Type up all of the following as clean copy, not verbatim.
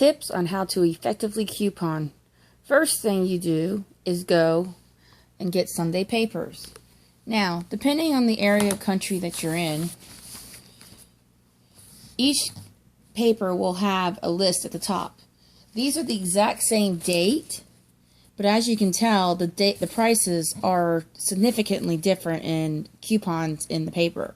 Tips on how to effectively coupon. First thing you do is go and get Sunday papers. Now, depending on the area of country that you're in, each paper will have a list at the top. These are the exact same date, but as you can tell, the prices are significantly different in coupons in the paper.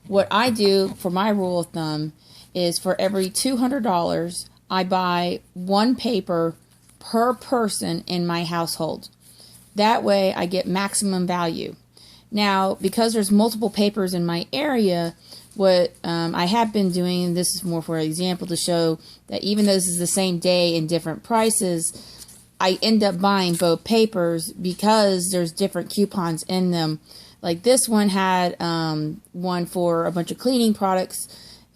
What I do for my rule of thumb is for every $200, I buy one paper per person in my household. That way I get maximum value. Now, because there's multiple papers in my area, what I have been doing, this is more for an example to show that even though this is the same day and different prices, I end up buying both papers because there's different coupons in them. Like this one had one for a bunch of cleaning products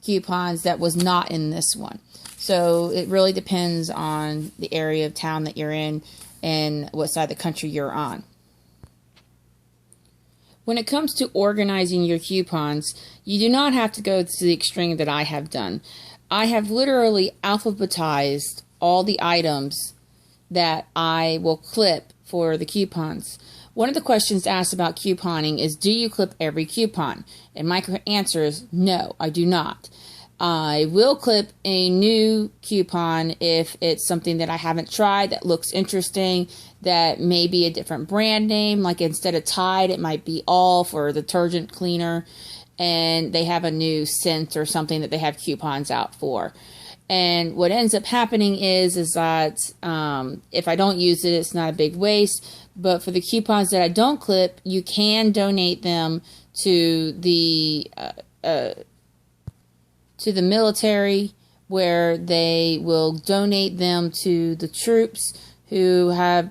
coupons that was not in this one. So it really depends on the area of town that you're in and what side of the country you're on. When it comes to organizing your coupons, you do not have to go to the extreme that I have done. I have literally alphabetized all the items that I will clip for the coupons. One of the questions asked about couponing is, do you clip every coupon? And my answer is no, I do not. I will clip a new coupon if it's something that I haven't tried that looks interesting, that may be a different brand name, like instead of Tide it might be All for the detergent cleaner, and they have a new scent or something that they have coupons out for. And what ends up happening is that if I don't use it, it's not a big waste. But for the coupons that I don't clip, you can donate them to the military, where they will donate them to the troops who have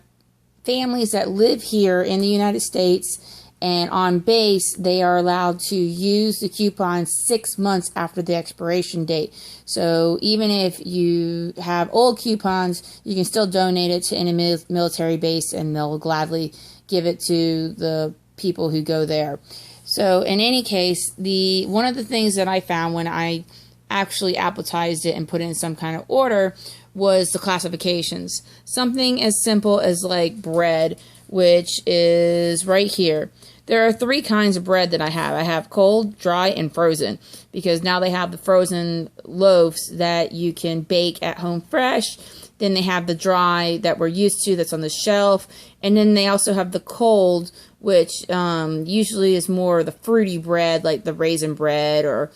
families that live here in the United States, and on base they are allowed to use the coupons 6 months after the expiration date. So even if you have old coupons, you can still donate it to any military base and they'll gladly give it to the people who go there. So in any case, one of the things that I found when I actually alphabetized it and put it in some kind of order was the classifications. Something as simple as like bread, which is right here. There are 3 kinds of bread that I have. I have cold, dry, and frozen, because now they have the frozen loaves that you can bake at home fresh. Then they have the dry that we're used to that's on the shelf. And then they also have the cold, which usually is more the fruity bread, like the raisin bread or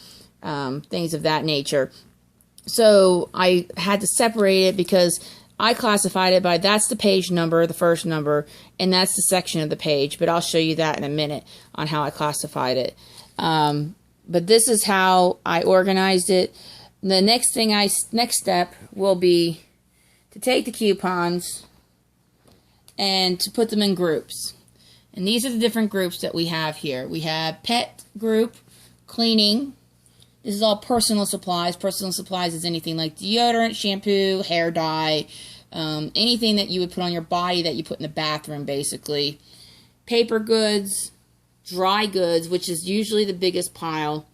things of that nature. So I had to separate it because I classified it by that's the page number, the first number, and that's the section of the page. But I'll show you that in a minute on how I classified it. But this is how I organized it. The next step will be to take the coupons and to put them in groups. And these are the different groups that we have here. We have pet group, cleaning. This is all personal supplies. Personal supplies is anything like deodorant, shampoo, hair dye, anything that you would put on your body that you put in the bathroom, basically. Paper goods, dry goods, which is usually the biggest pile,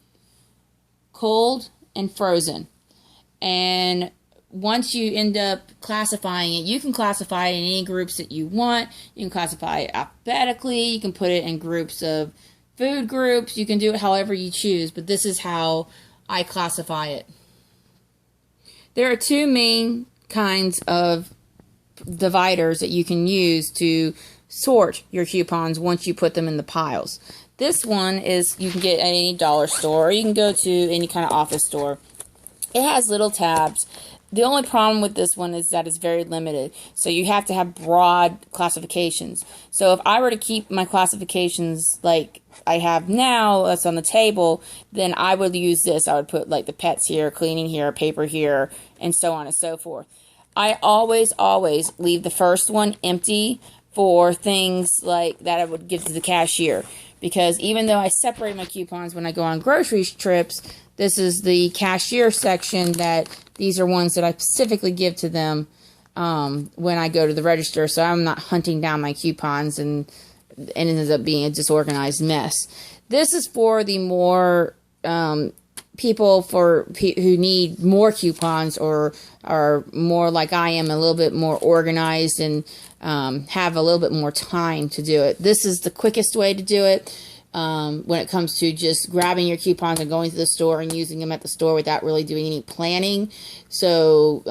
cold and frozen. And once you end up classifying it, you can classify it in any groups that you want. You can classify it alphabetically. You can put it in groups of food groups. You can do it however you choose, but this is how I classify it. There are 2 main kinds of dividers that you can use to sort your coupons once you put them in the piles. This one is you can get at any dollar store, or you can go to any kind of office store. It has little tabs. The only problem with this one is that it's very limited. So you have to have broad classifications. So if I were to keep my classifications like I have now, that's on the table, then I would use this. I would put like the pets here, cleaning here, paper here, and so on and so forth. I always leave the first one empty for things like that I would give to the cashier. Because even though I separate my coupons when I go on grocery trips, this is the cashier section that these are ones that I specifically give to them when I go to the register, so I'm not hunting down my coupons and it ends up being a disorganized mess. This is for the more people who need more coupons or are more like I am, a little bit more organized and have a little bit more time to do it. This is the quickest way to do it when it comes to just grabbing your coupons and going to the store and using them at the store without really doing any planning. So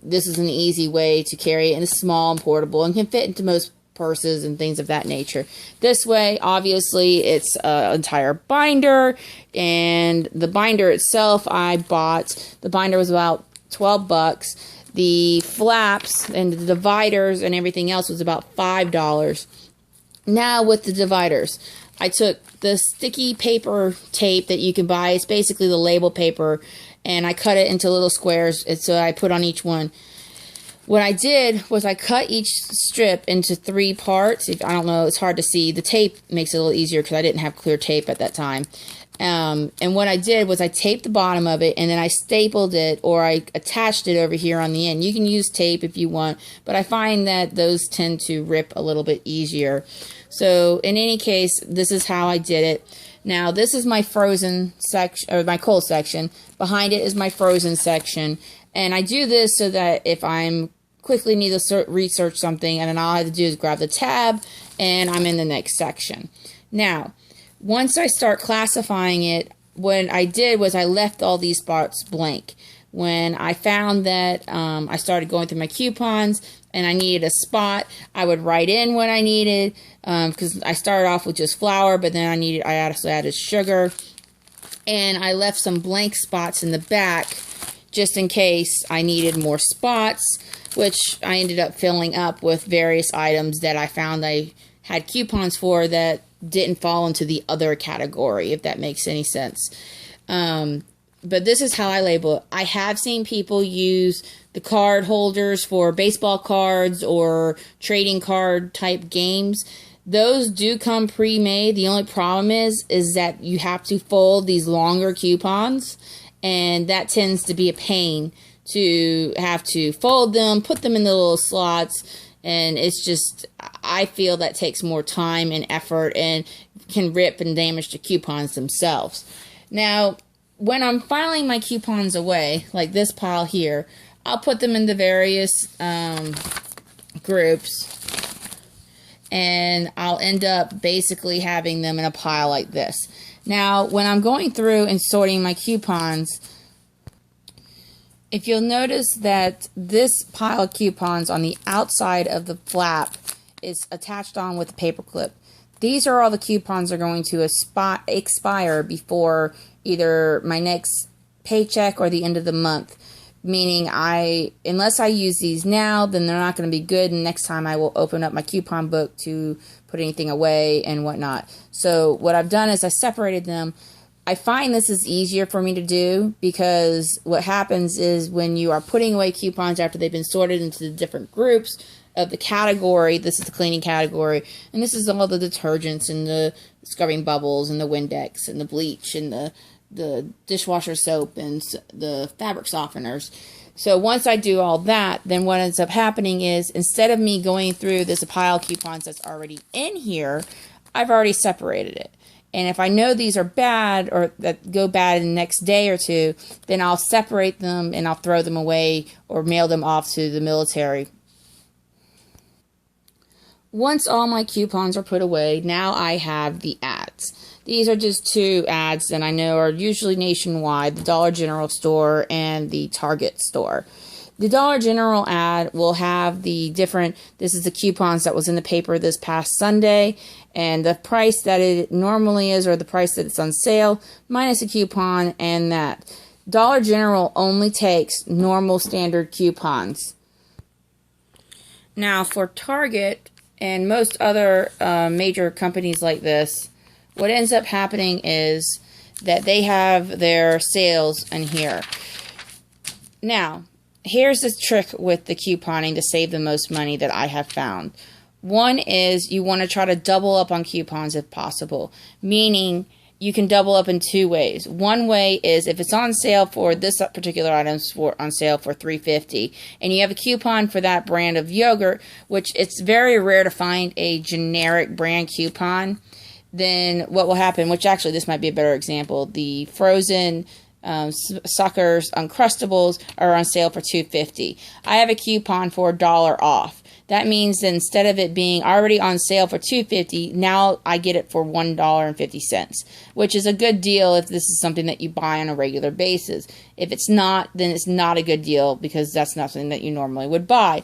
this is an easy way to carry it, and it's small and portable and can fit into most purses and things of that nature. This way, obviously, it's an entire binder, and the binder itself I bought. The binder was about $12. The flaps and the dividers and everything else was about $5. Now with the dividers, I took the sticky paper tape that you can buy. It's basically the label paper, and I cut it into little squares, and so I put on each one. What I did was I cut each strip into 3 parts. I don't know, it's hard to see. The tape makes it a little easier because I didn't have clear tape at that time. And what I did was I taped the bottom of it, and then I stapled it, or I attached it over here on the end. You can use tape if you want, but I find that those tend to rip a little bit easier. So in any case, this is how I did it. Now this is my frozen section, or my cold section. Behind it is my frozen section. And I do this so that if I'm quickly need to research something, and then all I have to do is grab the tab and I'm in the next section. Now, once I start classifying it, what I did was I left all these spots blank. When I found that I started going through my coupons and I needed a spot, I would write in what I needed, because I started off with just flour, but then I also added sugar, and I left some blank spots in the back just in case I needed more spots, which I ended up filling up with various items that I found I had coupons for that didn't fall into the other category, if that makes any sense. But this is how I label it. I have seen people use the card holders for baseball cards or trading card type games. Those do come pre-made. The only problem is that you have to fold these longer coupons, and that tends to be a pain to have to fold them, put them in the little slots, and it's just, I feel that takes more time and effort and can rip and damage the coupons themselves. Now, when I'm filing my coupons away, like this pile here, I'll put them into various groups, and I'll end up basically having them in a pile like this. Now, when I'm going through and sorting my coupons, if you'll notice that this pile of coupons on the outside of the flap is attached on with a paper clip. These are all the coupons that are going to expire before either my next paycheck or the end of the month. Meaning unless I use these now, then they're not going to be good, and next time I will open up my coupon book to put anything away and whatnot. So what I've done is I separated them. I find this is easier for me to do because what happens is when you are putting away coupons after they've been sorted into the different groups of the category, this is the cleaning category, and this is all the detergents and the scrubbing bubbles and the Windex and the bleach and the dishwasher soap and the fabric softeners. So once I do all that, then what ends up happening is instead of me going through this pile of coupons that's already in here, I've already separated it. And if I know these are bad or that go bad in the next day or two, then I'll separate them and I'll throw them away or mail them off to the military. Once all my coupons are put away, now I have the ads. These are just 2 ads that I know are usually nationwide, the Dollar General store and the Target store. The Dollar General ad will have the different, this is the coupons that was in the paper this past Sunday, and the price that it normally is or the price that it's on sale, minus a coupon and that. Dollar General only takes normal standard coupons. Now for Target and most other major companies like this, what ends up happening is that they have their sales in here. Now, here's the trick with the couponing to save the most money that I have found. One is you want to try to double up on coupons if possible, meaning you can double up in 2 ways. One way is if it's on sale for this particular item on sale for $3.50 and you have a coupon for that brand of yogurt, which it's very rare to find a generic brand coupon, then what will happen, which actually this might be a better example, the frozen Suckers Uncrustables are on sale for $2.50. I have a coupon for $1 off. That means that instead of it being already on sale for $2.50, now I get it for $1.50, which is a good deal if this is something that you buy on a regular basis. If it's not, then it's not a good deal because that's not something that you normally would buy.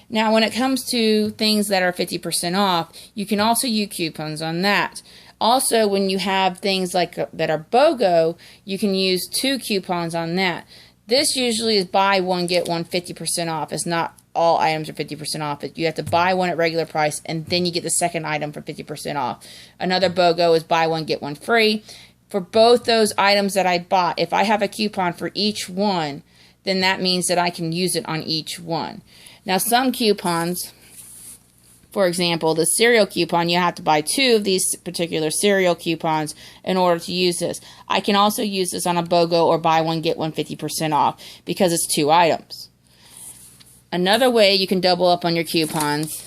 Now, when it comes to things that are 50% off, you can also use coupons on that. Also, when you have things like that are BOGO, you can use 2 coupons on that. This usually is buy one, get one 50% off. It's not all items are 50% off. You have to buy one at regular price, and then you get the second item for 50% off. Another BOGO is buy one, get one free. For both those items that I bought, if I have a coupon for each one, then that means that I can use it on each one. Now, some coupons, for example, the cereal coupon, you have to buy 2 of these particular cereal coupons in order to use this. I can also use this on a BOGO or buy one, get one 50% off because it's 2 items. Another way you can double up on your coupons,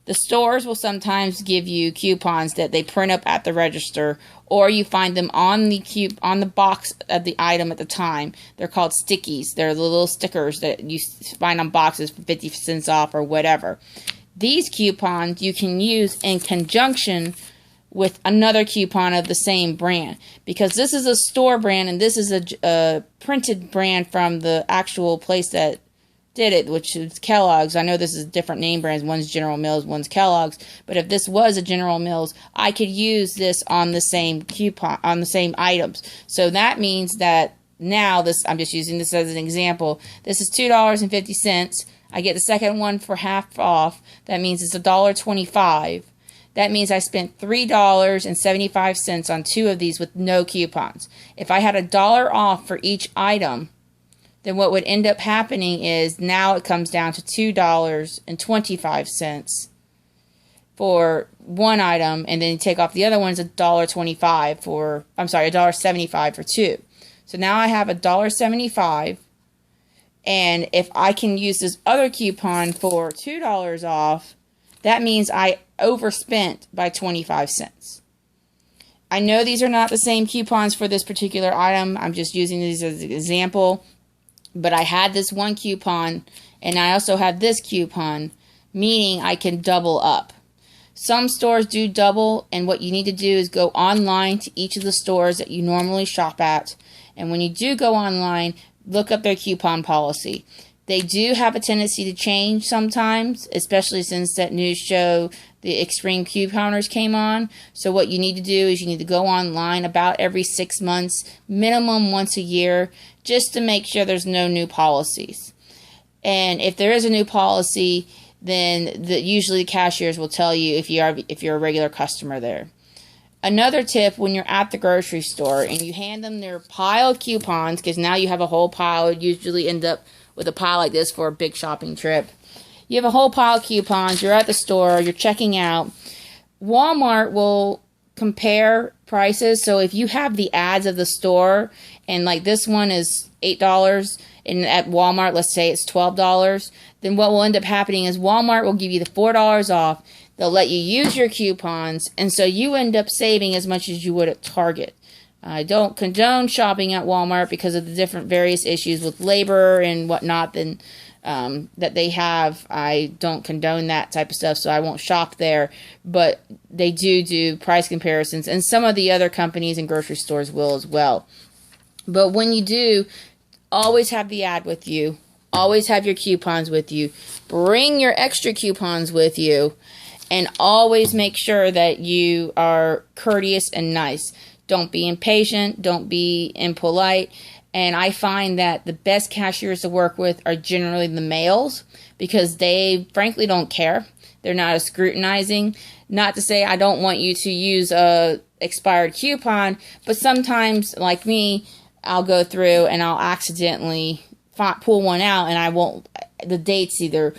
the stores will sometimes give you coupons that they print up at the register, or you find them on the box of the item at the time. They're called stickies. They're the little stickers that you find on boxes for 50 cents off or whatever. These coupons you can use in conjunction with another coupon of the same brand, because this is a store brand and this is a printed brand from the actual place that did it, which is Kellogg's. I know this is different name brands. One's General Mills, one's Kellogg's. But if this was a General Mills, I could use this on the same coupon, on the same items. So that means that now this, I'm just using this as an example. This is $2.50. I get the second one for half off. That means it's $1.25. That means I spent $3.75 on 2 of these with no coupons. If I had $1 off for each item, then what would end up happening is now it comes down to $2.25 for one item, and then you take off the other one's $1.25 for, I'm sorry, $1.75 for 2. So now I have $1.75, and if I can use this other coupon for $2 off, that means I overspent by 25 cents. I know these are not the same coupons for this particular item. I'm just using these as an example. But I had this one coupon, and I also have this coupon, meaning I can double up. Some stores do double, and what you need to do is go online to each of the stores that you normally shop at. And when you do go online, look up their coupon policy. They do have a tendency to change sometimes, especially since that news show, the Extreme Couponers, came on. So what you need to do is you need to go online about every 6 months, minimum once a year, just to make sure there's no new policies. And if there is a new policy, then usually the cashiers will tell you if you're a regular customer there. Another tip, when you're at the grocery store and you hand them their pile of coupons, because now you have a whole pile, you usually end up with a pile like this for a big shopping trip. You have a whole pile of coupons, you're at the store, you're checking out. Walmart will compare prices, so if you have the ads of the store, and like this one is $8, and at Walmart, let's say it's $12, then what will end up happening is Walmart will give you the $4 off. They'll let you use your coupons, and so you end up saving as much as you would at Target. I don't condone shopping at Walmart because of the different various issues with labor and whatnot that they have. I don't condone that type of stuff, so I won't shop there. But they do price comparisons, and some of the other companies and grocery stores will as well. But when you do, always have the ad with you. Always have your coupons with you. Bring your extra coupons with you. And always make sure that you are courteous and nice. Don't be impatient. Don't be impolite. And I find that the best cashiers to work with are generally the males, because they frankly don't care. They're not as scrutinizing. Not to say I don't want you to use a expired coupon, but sometimes, like me, I'll go through and I'll accidentally pull one out, and I won't. The date's either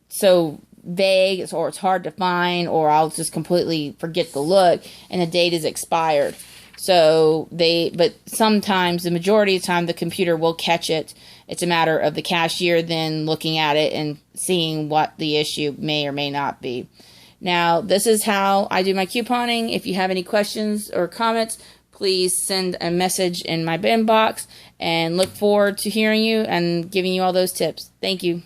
so vague or it's hard to find, or I'll just completely forget the look and the date is expired. But sometimes, the majority of the time, the computer will catch it. It's a matter of the cashier then looking at it and seeing what the issue may or may not be. Now, this is how I do my couponing. If you have any questions or comments, please send a message in my inbox, and look forward to hearing you and giving you all those tips. Thank you.